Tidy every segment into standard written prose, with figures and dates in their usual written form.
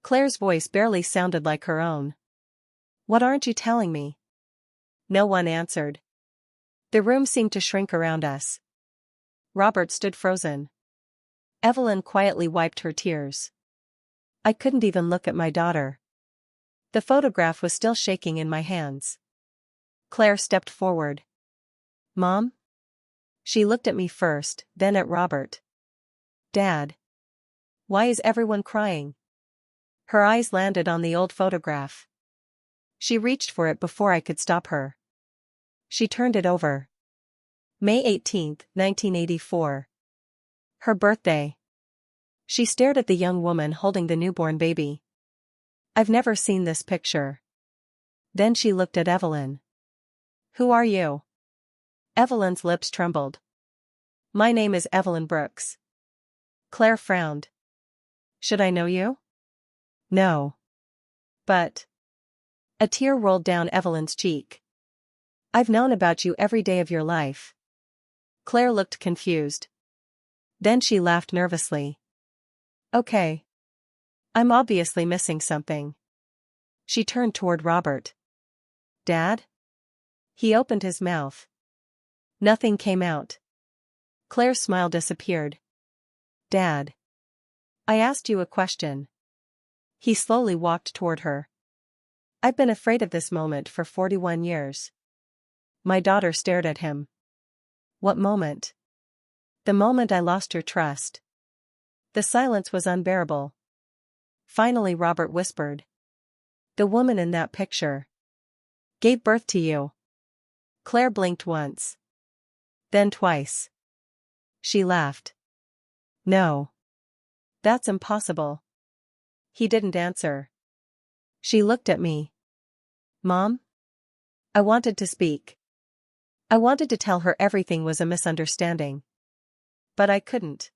Claire's voice barely sounded like her own. What aren't you telling me? No one answered. The room seemed to shrink around us. Robert stood frozen. Evelyn quietly wiped her tears. I couldn't even look at my daughter. The photograph was still shaking in my hands. Claire stepped forward. Mom? She looked at me first, then at Robert. Dad. Why is everyone crying? Her eyes landed on the old photograph. She reached for it before I could stop her. She turned it over. May 18, 1984. Her birthday. She stared at the young woman holding the newborn baby. I've never seen this picture. Then she looked at Evelyn. Who are you? Evelyn's lips trembled. My name is Evelyn Brooks. Claire frowned. Should I know you? No. But. A tear rolled down Evelyn's cheek. I've known about you every day of your life. Claire looked confused. Then she laughed nervously. Okay. I'm obviously missing something. She turned toward Robert. Dad? He opened his mouth. Nothing came out. Claire's smile disappeared. Dad. I asked you a question. He slowly walked toward her. I've been afraid of this moment for 41 years. My daughter stared at him. What moment? The moment I lost your trust. The silence was unbearable. Finally Robert whispered. The woman in that picture gave birth to you. Claire blinked once. Then twice. She laughed. No. That's impossible. He didn't answer. She looked at me. Mom? I wanted to speak. I wanted to tell her everything was a misunderstanding. But I couldn't.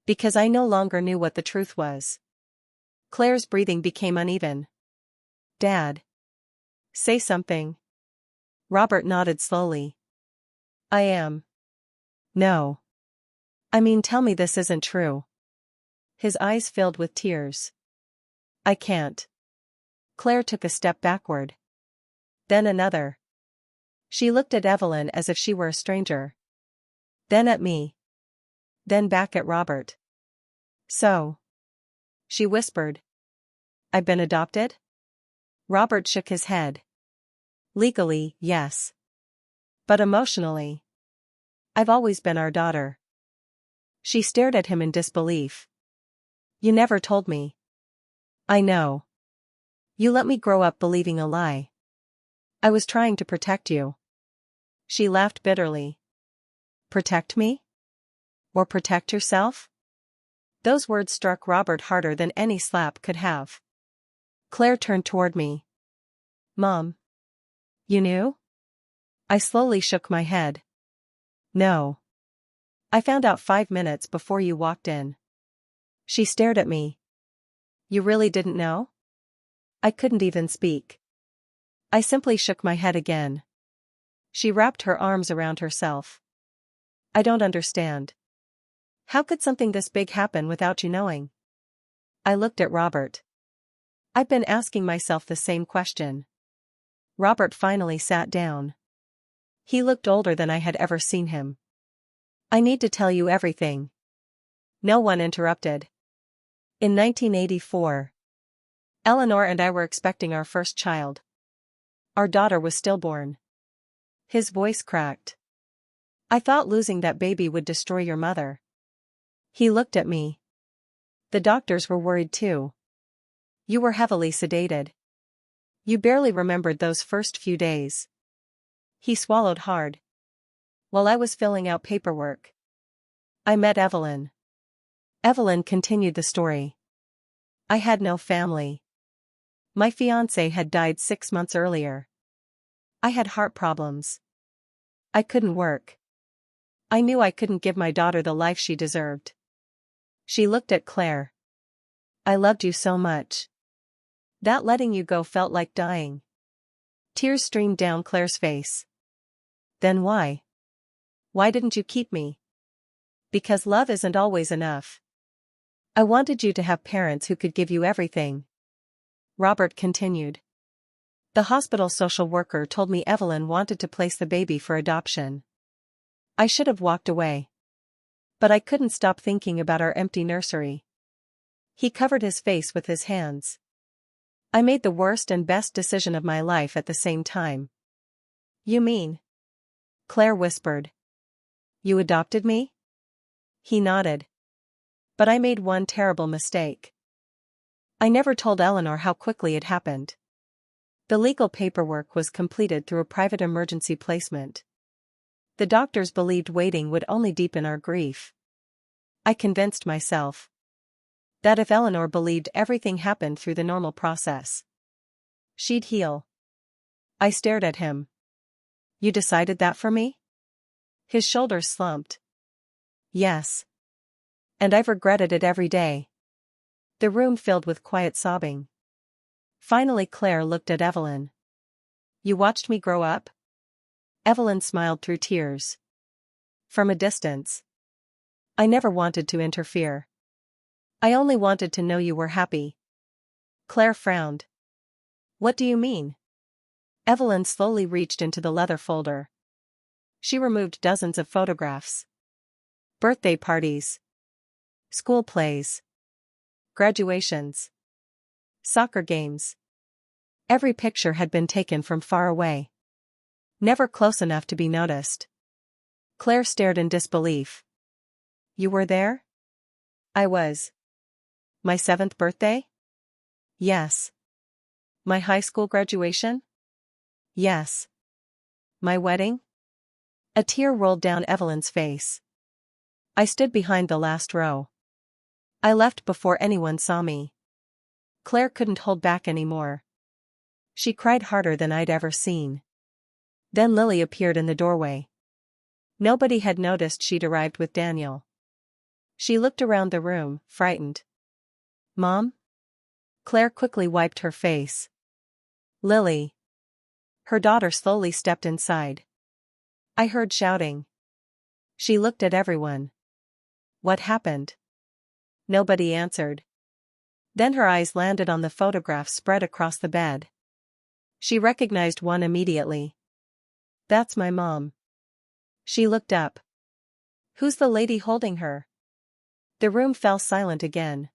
Because I no longer knew what the truth was. Claire's breathing became uneven. Dad. Say something. Robert nodded slowly. I am. No. I mean, tell me this isn't true. His eyes filled with tears. I can't. Claire took a step backward. Then another. She looked at Evelyn as if she were a stranger. Then at me. Then back at Robert. So. She whispered. I've been adopted? Robert shook his head. Legally, yes. But emotionally. I've always been our daughter. She stared at him in disbelief. You never told me. I know. You let me grow up believing a lie. I was trying to protect you. She laughed bitterly. Protect me? Or protect yourself? Those words struck Robert harder than any slap could have. Claire turned toward me. Mom. You knew? I slowly shook my head. No. I found out 5 minutes before you walked in. She stared at me. You really didn't know? I couldn't even speak. I simply shook my head again. She wrapped her arms around herself. I don't understand. How could something this big happen without you knowing? I looked at Robert. I've been asking myself the same question. Robert finally sat down. He looked older than I had ever seen him. I need to tell you everything. No one interrupted. In 1984, Eleanor and I were expecting our first child. Our daughter was stillborn. His voice cracked. I thought losing that baby would destroy your mother. He looked at me. The doctors were worried too. You were heavily sedated. You barely remembered those first few days. He swallowed hard. While I was filling out paperwork, I met Evelyn. Evelyn continued the story. I had no family. My fiancé had died 6 months earlier. I had heart problems. I couldn't work. I knew I couldn't give my daughter the life she deserved. She looked at Claire. I loved you so much. That letting you go felt like dying. Tears streamed down Claire's face. Then why? Why didn't you keep me? Because love isn't always enough. I wanted you to have parents who could give you everything. Robert continued. The hospital social worker told me Evelyn wanted to place the baby for adoption. I should have walked away. But I couldn't stop thinking about our empty nursery. He covered his face with his hands. I made the worst and best decision of my life at the same time. You mean? Claire whispered. You adopted me? He nodded. But I made one terrible mistake. I never told Eleanor how quickly it happened. The legal paperwork was completed through a private emergency placement. The doctors believed waiting would only deepen our grief. I convinced myself that if Eleanor believed everything happened through the normal process, she'd heal. I stared at him. You decided that for me? His shoulders slumped. Yes. And I've regretted it every day. The room filled with quiet sobbing. Finally Claire looked at Evelyn. You watched me grow up? Evelyn smiled through tears. From a distance. I never wanted to interfere. I only wanted to know you were happy. Claire frowned. What do you mean? Evelyn slowly reached into the leather folder. She removed dozens of photographs. Birthday parties. School plays. Graduations. Soccer games. Every picture had been taken from far away. Never close enough to be noticed. Claire stared in disbelief. You were there? I was. My 7th birthday? Yes. My high school graduation? Yes. My wedding? A tear rolled down Evelyn's face. I stood behind the last row. I left before anyone saw me. Claire couldn't hold back anymore. She cried harder than I'd ever seen. Then Lily appeared in the doorway. Nobody had noticed she'd arrived with Daniel. She looked around the room, frightened. Mom? Claire quickly wiped her face. Lily. Her daughter slowly stepped inside. I heard shouting. She looked at everyone. What happened? Nobody answered. Then her eyes landed on the photographs spread across the bed. She recognized one immediately. That's my mom. She looked up. Who's the lady holding her? The room fell silent again.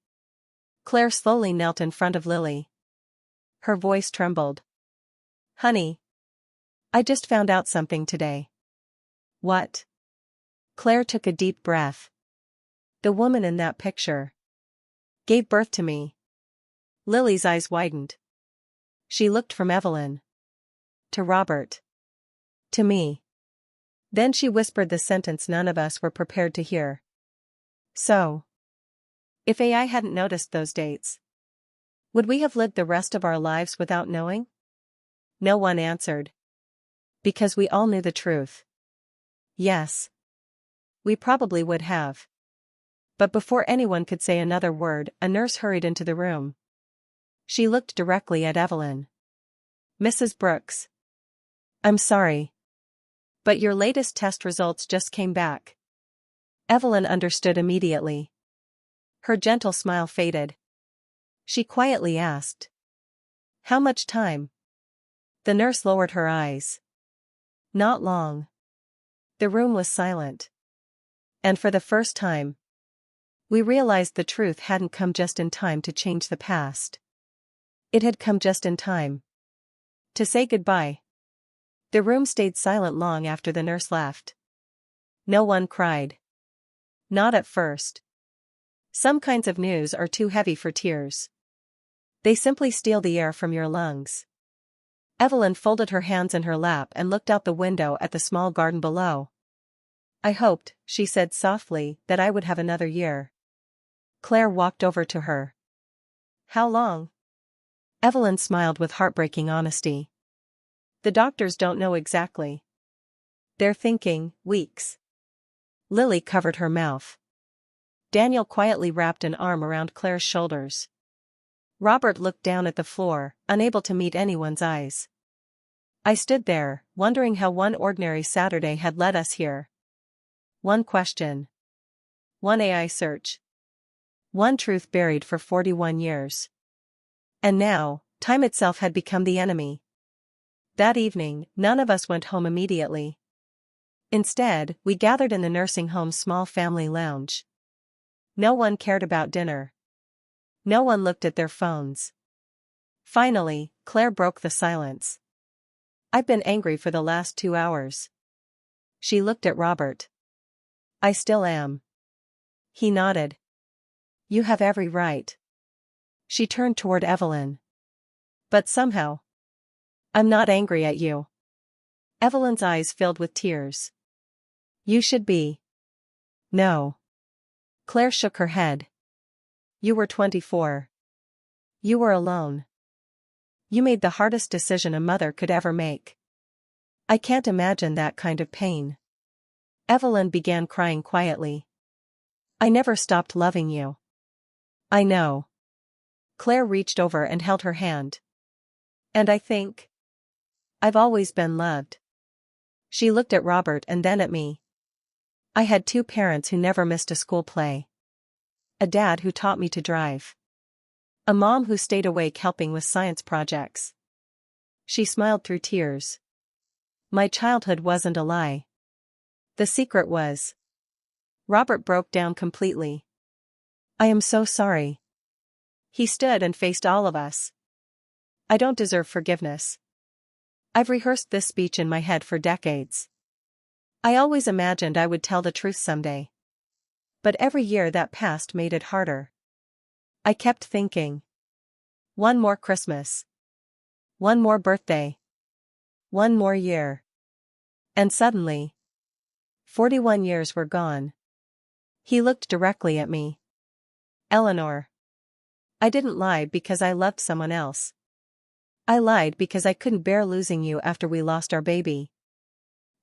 Claire slowly knelt in front of Lily. Her voice trembled. Honey. I just found out something today. What? Claire took a deep breath. The woman in that picture gave birth to me. Lily's eyes widened. She looked from Evelyn to Robert to me. Then she whispered the sentence none of us were prepared to hear. So, if AI hadn't noticed those dates, would we have lived the rest of our lives without knowing? No one answered. Because we all knew the truth. Yes. We probably would have. But before anyone could say another word, a nurse hurried into the room. She looked directly at Evelyn. Mrs. Brooks. I'm sorry. But your latest test results just came back. Evelyn understood immediately. Her gentle smile faded. She quietly asked. How much time? The nurse lowered her eyes. Not long. The room was silent. And for the first time, we realized the truth hadn't come just in time to change the past. It had come just in time to say goodbye. The room stayed silent long after the nurse left. No one cried. Not at first. Some kinds of news are too heavy for tears. They simply steal the air from your lungs. Evelyn folded her hands in her lap and looked out the window at the small garden below. I hoped, she said softly, that I would have another year. Claire walked over to her. How long? Evelyn smiled with heartbreaking honesty. The doctors don't know exactly. They're thinking, weeks. Lily covered her mouth. Daniel quietly wrapped an arm around Claire's shoulders. Robert looked down at the floor, unable to meet anyone's eyes. I stood there, wondering how one ordinary Saturday had led us here. One question. One AI search. One truth buried for 41 years. And now, time itself had become the enemy. That evening, none of us went home immediately. Instead, we gathered in the nursing home's small family lounge. No one cared about dinner. No one looked at their phones. Finally, Claire broke the silence. "I've been angry for the last 2 hours." She looked at Robert. "I still am." He nodded. "You have every right." She turned toward Evelyn. "But somehow, I'm not angry at you." Evelyn's eyes filled with tears. "You should be." "No." Claire shook her head. "You were 24. You were alone. You made the hardest decision a mother could ever make. I can't imagine that kind of pain." Evelyn began crying quietly. "I never stopped loving you." "I know." Claire reached over and held her hand. "And I think I've always been loved." She looked at Robert and then at me. "I had 2 parents who never missed a school play. A dad who taught me to drive. A mom who stayed awake helping with science projects." She smiled through tears. "My childhood wasn't a lie. The secret was." Robert broke down completely. "I am so sorry." He stood and faced all of us. "I don't deserve forgiveness. I've rehearsed this speech in my head for decades. I always imagined I would tell the truth someday. But every year that passed made it harder. I kept thinking. One more Christmas. One more birthday. One more year." And suddenly, 41 years were gone. He looked directly at me. "Eleanor. I didn't lie because I loved someone else. I lied because I couldn't bear losing you after we lost our baby.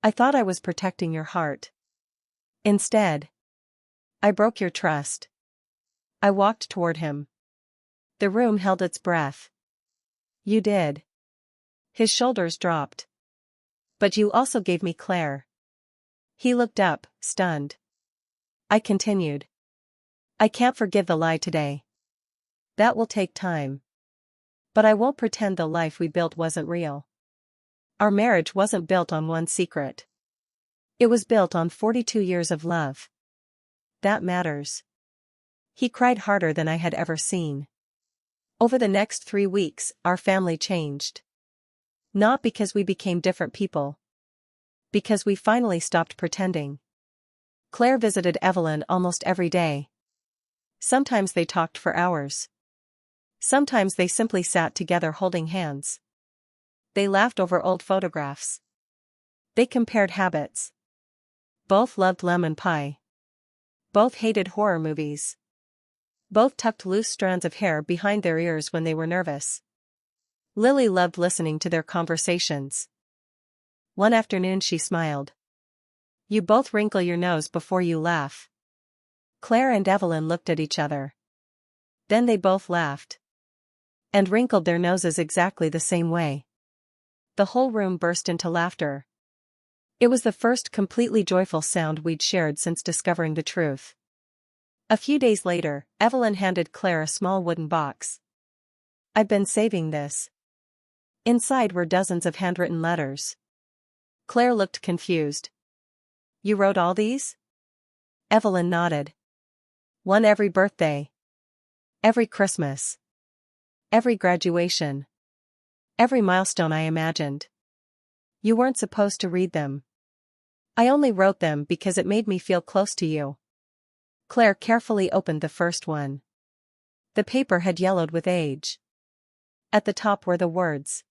I thought I was protecting your heart. Instead, I broke your trust." I walked toward him. The room held its breath. "You did." His shoulders dropped. "But you also gave me Claire." He looked up, stunned. I continued. "I can't forgive the lie today. That will take time. But I won't pretend the life we built wasn't real. Our marriage wasn't built on one secret. It was built on 42 years of love. That matters." He cried harder than I had ever seen. Over the next 3 weeks, our family changed. Not because we became different people. Because we finally stopped pretending. Claire visited Evelyn almost every day. Sometimes they talked for hours. Sometimes they simply sat together holding hands. They laughed over old photographs. They compared habits. Both loved lemon pie. Both hated horror movies. Both tucked loose strands of hair behind their ears when they were nervous. Lily loved listening to their conversations. One afternoon she smiled. "You both wrinkle your nose before you laugh." Claire and Evelyn looked at each other. Then they both laughed. And wrinkled their noses exactly the same way. The whole room burst into laughter. It was the first completely joyful sound we'd shared since discovering the truth. A few days later, Evelyn handed Claire a small wooden box. "I've been saving this." Inside were dozens of handwritten letters. Claire looked confused. "You wrote all these?" Evelyn nodded. "One every birthday. Every Christmas. Every graduation. Every milestone I imagined. You weren't supposed to read them. I only wrote them because it made me feel close to you." Claire carefully opened the first one. The paper had yellowed with age. At the top were the words.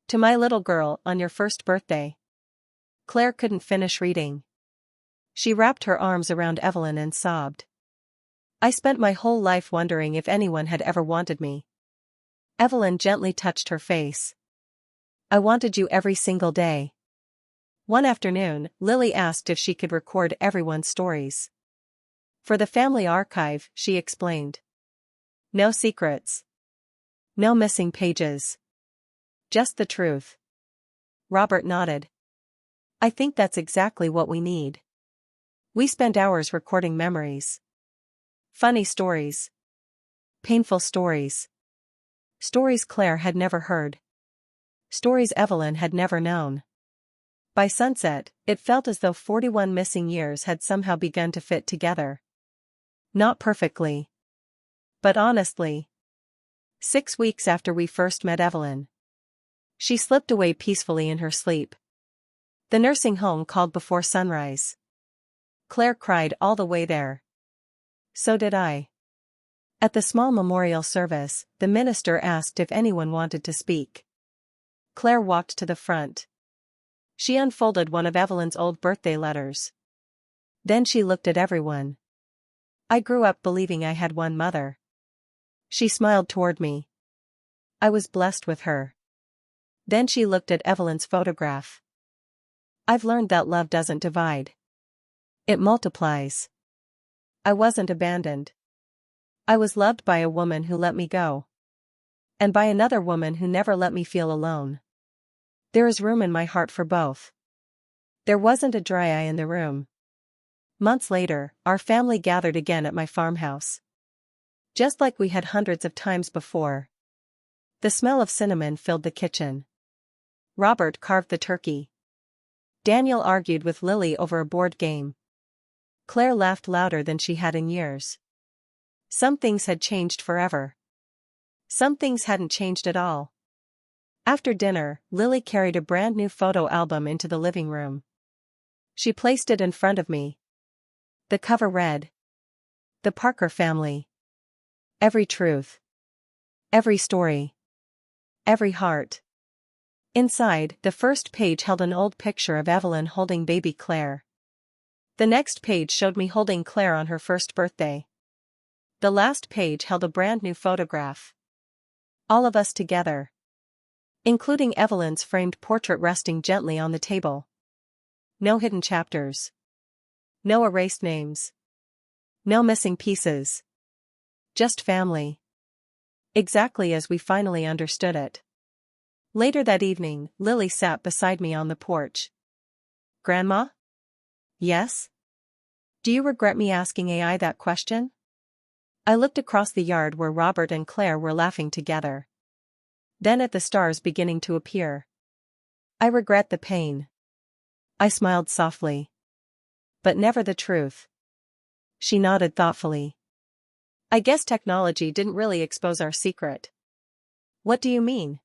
"To my little girl on your first birthday." Claire couldn't finish reading. She wrapped her arms around Evelyn and sobbed. "I spent my whole life wondering if anyone had ever wanted me." Evelyn gently touched her face. "I wanted you every single day." One afternoon, Lily asked if she could record everyone's stories. "For the family archive," she explained. "No secrets. No missing pages. Just the truth." Robert nodded. "I think that's exactly what we need." We spent hours recording memories. Funny stories. Painful stories. Stories Claire had never heard. Stories Evelyn had never known. By sunset, it felt as though 41 missing years had somehow begun to fit together. Not perfectly. But honestly. 6 weeks after we first met Evelyn. She slipped away peacefully in her sleep. The nursing home called before sunrise. Claire cried all the way there. So did I. At the small memorial service, the minister asked if anyone wanted to speak. Claire walked to the front. She unfolded one of Evelyn's old birthday letters. Then she looked at everyone. I grew up believing I had one mother. She smiled toward me. I was blessed with her. Then she looked at Evelyn's photograph. I've learned that love doesn't divide. It multiplies. I wasn't abandoned. I was loved by a woman who let me go. And by another woman who never let me feel alone. There is room in my heart for both. There wasn't a dry eye in the room. Months later, our family gathered again at my farmhouse. Just like we had hundreds of times before. The smell of cinnamon filled the kitchen. Robert carved the turkey. Daniel argued with Lily over a board game. Claire laughed louder than she had in years. Some things had changed forever. Some things hadn't changed at all. After dinner, Lily carried a brand new photo album into the living room. She placed it in front of me. The cover read, "The Parker Family. Every truth. Every story. Every heart." Inside, the first page held an old picture of Evelyn holding baby Claire. The next page showed me holding Claire on her first birthday. The last page held a brand new photograph. All of us together. Including Evelyn's framed portrait resting gently on the table. No hidden chapters. No erased names. No missing pieces. Just family. Exactly as we finally understood it. Later that evening, Lily sat beside me on the porch. "Grandma?" "Yes?" "Do you regret me asking AI that question?" I looked across the yard where Robert and Claire were laughing together. Then at the stars beginning to appear. "I regret the pain." I smiled softly. "But never the truth." She nodded thoughtfully. "I guess technology didn't really expose our secret." "What do you mean?"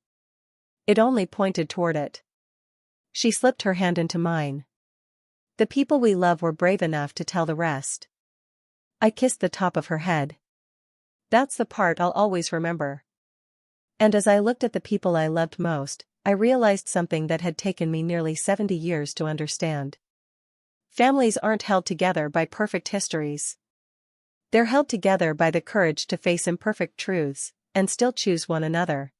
It only pointed toward it. She slipped her hand into mine. "The people we love were brave enough to tell the rest." I kissed the top of her head. "That's the part I'll always remember." And as I looked at the people I loved most, I realized something that had taken me nearly 70 years to understand. Families aren't held together by perfect histories. They're held together by the courage to face imperfect truths, and still choose one another.